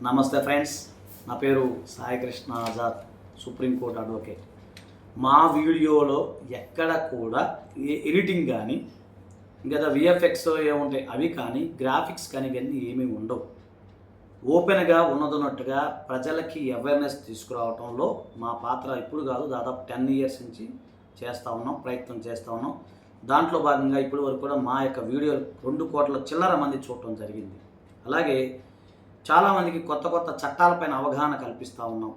నమస్తే ఫ్రెండ్స్, నా పేరు సాయి కృష్ణ ఆజాద్, సుప్రీంకోర్టు అడ్వకేట్. మా వీడియోలో ఎక్కడ కూడా ఎడిటింగ్ కానీ ఇంకా విఎఫ్ఎక్స్ ఏముంటాయి అవి కానీ గ్రాఫిక్స్ కానీ ఇవన్నీ ఏమీ ఉండవు. ఓపెన్గా ఉన్నదన్నట్టుగా ప్రజలకి అవేర్నెస్ తీసుకురావడంలో మా పాత్ర ఇప్పుడు కాదు, దాదాపు 10 years నుంచి ప్రయత్నం చేస్తూ ఉన్నాం. దాంట్లో భాగంగా ఇప్పటి వరకు కూడా మా యొక్క వీడియోలు 2 కోట్ల చిల్లర మంది చూడటం జరిగింది. అలాగే చాలామందికి కొత్త చట్టాలపైన అవగాహన కల్పిస్తూ ఉన్నాం.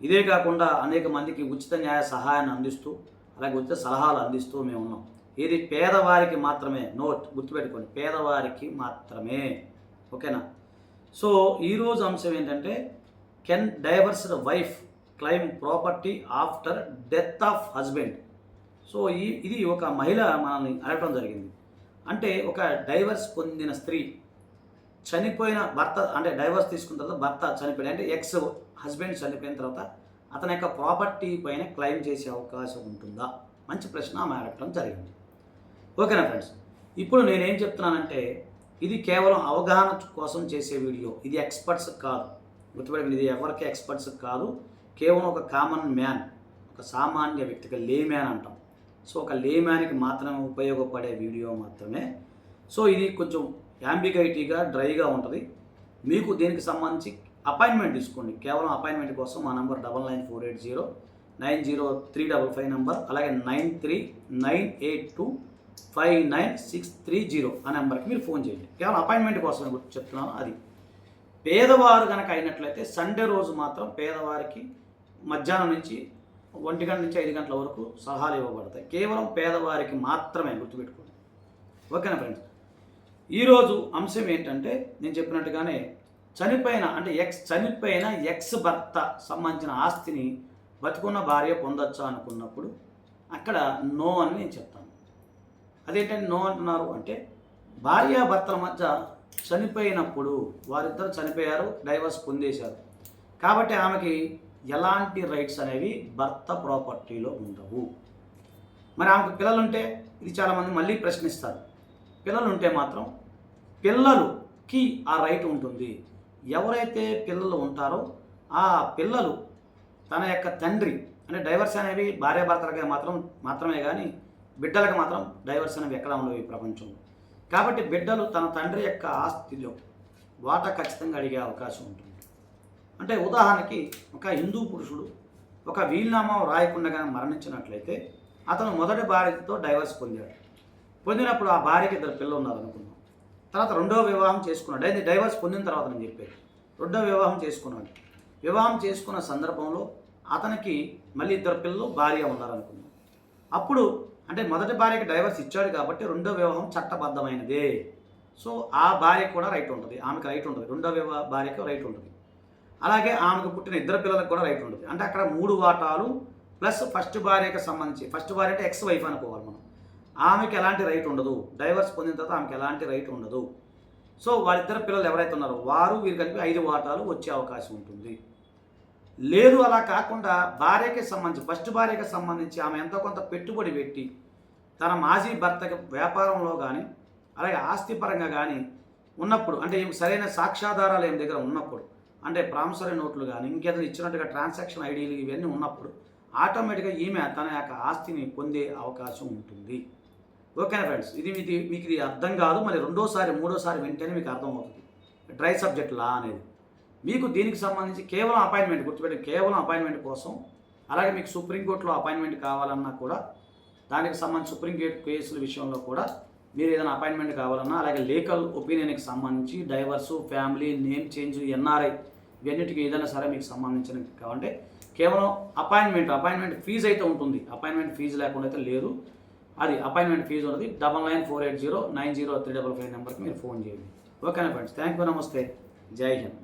ఇదే కాకుండా అనేక మందికి ఉచిత న్యాయ సహాయాన్ని అందిస్తూ, అలాగే ఉచిత సలహాలు అందిస్తూ మేము ఉన్నాం. ఇది పేదవారికి మాత్రమే, నోట్ గుర్తుపెట్టుకోండి, పేదవారికి మాత్రమే. ఓకేనా? సో ఈరోజు అంశం ఏంటంటే, can divorced wife claim property after death of husband. So ఇది ఒక మహిళ మనల్ని అడగడం జరిగింది. అంటే ఒక డైవర్స్ పొందిన స్త్రీ చనిపోయిన భర్త, అంటే డైవర్స్ తీసుకున్న తర్వాత భర్త చనిపోయిన, అంటే ఎక్స్ హస్బెండ్ చనిపోయిన తర్వాత అతని యొక్క ప్రాపర్టీ పైన క్లెయిమ్ చేసే అవకాశం ఉంటుందా? మంచి ప్రశ్న ఆమె అడగడం జరిగింది. ఓకేనా ఫ్రెండ్స్? ఇప్పుడు నేనేం చెప్తున్నానంటే, ఇది కేవలం అవగాహన కోసం చేసే వీడియో, ఇది ఎక్స్పర్ట్స్ కాదు. గుర్తుపెట్టుకుని, ఇది ఎవరికి ఎక్స్పర్ట్స్ కాదు, కేవలం ఒక కామన్ మ్యాన్, ఒక సామాన్య వ్యక్తికి లేమ్యాన్ అంటాం. సో ఒక లేమ్యాన్కి మాత్రమే ఉపయోగపడే వీడియో మాత్రమే. సో ఇది కొంచెం యాంబిగైటీగా, డ్రైగా ఉంటుంది. మీకు దీనికి సంబంధించి అపాయింట్మెంట్ తీసుకోండి. కేవలం అపాయింట్మెంట్ కోసం మా నంబర్ 9948090355 నంబర్, అలాగే 9398259630 ఆ నెంబర్కి మీరు ఫోన్ చేయండి. కేవలం అపాయింట్మెంట్ కోసమే చెప్తున్నాను. అది పేదవారు కనుక అయినట్లయితే సండే రోజు మాత్రం పేదవారికి మధ్యాహ్నం నుంచి 1 గంట నుంచి 5 గంటల వరకు సలహాలు ఇవ్వబడతాయి. కేవలం పేదవారికి మాత్రమే, గుర్తుపెట్టుకోండి. ఓకేనా ఫ్రెండ్స్? ఈరోజు అంశం ఏంటంటే, నేను చెప్పినట్టుగానే చనిపోయిన ఎక్స్ భర్త సంబంధించిన ఆస్తిని బతుకున్న భార్య పొందొచ్చా అనుకున్నప్పుడు అక్కడ నో అని నేను చెప్తాను. అదేంటంటే నో అంటున్నారు అంటే, భార్యాభర్తల మధ్య చనిపోయినప్పుడు వారిద్దరు చనిపోయారు, డైవర్స్ పొందేశారు కాబట్టి ఆమెకి ఎలాంటి రైట్స్ అనేవి భర్త ప్రాపర్టీలో ఉండవు. మరి ఆమెకు పిల్లలుంటే, ఇది చాలామంది మళ్ళీ ప్రశ్నిస్తారు, పిల్లలు ఉంటే మాత్రం పిల్లలుకి ఆ రైట్ ఉంటుంది. ఎవరైతే పిల్లలు ఉంటారో ఆ పిల్లలు తన యొక్క తండ్రి, అంటే డైవర్స్ అనేవి భార్యాభర్తలకి మాత్రమే కానీ బిడ్డలకు మాత్రం డైవర్స్ అనేవి ఎక్కడ ఉండవు ఈ ప్రపంచంలో. కాబట్టి బిడ్డలు తన తండ్రి యొక్క ఆస్తిలో వాటా ఖచ్చితంగా అడిగే అవకాశం ఉంటుంది. అంటే ఉదాహరణకి, ఒక హిందూ పురుషుడు ఒక వీలునామా రాయకుండా మరణించినట్లయితే అతను మొదటి భార్యతో డైవర్స్ పొందినప్పుడు ఆ భార్యకి 2 పిల్లలు ఉన్నారు అనుకున్నాం. తర్వాత 2వ వివాహం చేసుకున్నాడు. అయితే డైవర్స్ పొందిన తర్వాత నేను చెప్పాను, 2వ వివాహం చేసుకున్నాడు. వివాహం చేసుకున్న సందర్భంలో అతనికి మళ్ళీ 2 పిల్లలు, భార్య ఉన్నారనుకున్నాం. అప్పుడు అంటే మొదటి భార్యకి డైవర్స్ ఇచ్చాడు కాబట్టి 2వ వివాహం చట్టబద్ధమైనదే. సో ఆ భార్యకు కూడా రైట్ ఉంటుంది, ఆమెకు రైట్ ఉంటుంది, 2వ భార్యకు రైట్ ఉంటుంది. అలాగే ఆమెకు పుట్టిన 2 పిల్లలకు కూడా రైట్ ఉంటుంది. అంటే అక్కడ 3 వాటాలు ప్లస్ ఫస్ట్ భార్యకు సంబంధించి, ఫస్ట్ భార్య అంటే ఎక్స్ వైఫ్ అనుకోవాలి మనం, ఆమెకి ఎలాంటి రైట్ ఉండదు. డైవర్స్ పొందిన తర్వాత ఆమెకి ఎలాంటి రైట్ ఉండదు. సో వారిద్దరు పిల్లలు ఎవరైతే ఉన్నారో వీరు కలిపి 5 వాటాలు వచ్చే అవకాశం ఉంటుంది. లేదు అలా కాకుండా భార్యకి సంబంధించి, ఫస్ట్ భార్యకి సంబంధించి ఆమె ఎంతో కొంత పెట్టుబడి పెట్టి తన మాజీ భర్తకి వ్యాపారంలో కానీ అలాగే ఆస్తిపరంగా కానీ ఉన్నప్పుడు, అంటే సరైన సాక్ష్యాధారాలు ఏమి దగ్గర ఉన్నప్పుడు, అంటే ప్రామిసరీ నోట్లు కానీ ఇంకేదైనా ఇచ్చినట్టుగా ట్రాన్సాక్షన్ ఐడీలు ఇవన్నీ ఉన్నప్పుడు ఆటోమేటిక్గా ఈమె తన యొక్క ఆస్తిని పొందే అవకాశం ఉంటుంది. ఓకేనా ఫ్రెండ్స్? మీకు ఇది అర్థం కాదు, మరి 2వ, 3వ వింటేనే మీకు అర్థమవుతుంది డ్రై సబ్జెక్ట్ లా అనేది. మీకు దీనికి సంబంధించి కేవలం అపాయింట్మెంట్, గుర్తుపెట్టి కేవలం అపాయింట్మెంట్ కోసం, అలాగే మీకు సుప్రీంకోర్టులో అపాయింట్మెంట్ కావాలన్నా కూడా, దానికి సంబంధించి సుప్రీంకోర్టు కేసుల విషయంలో కూడా మీరు ఏదైనా అపాయింట్మెంట్ కావాలన్నా, అలాగే లీగల్ ఒపీనియన్కి సంబంధించి divorce, family name change, NRI ఇవన్నిటికీ ఏదైనా సరే మీకు సంబంధించిన కావాలంటే కేవలం అపాయింట్మెంట్ ఫీజు అయితే ఉంటుంది. అపాయింట్మెంట్ ఫీజు లేకుండా అయితే లేదు. అది అపాయింట్మెంట్ ఫీజు ఉన్నది. 9948090355 నెంబర్కి మీరు ఫోన్ చేయండి. ఓకేనా ఫ్రెండ్స్? థ్యాంక్ యూ, నమస్తే, జై హింద్.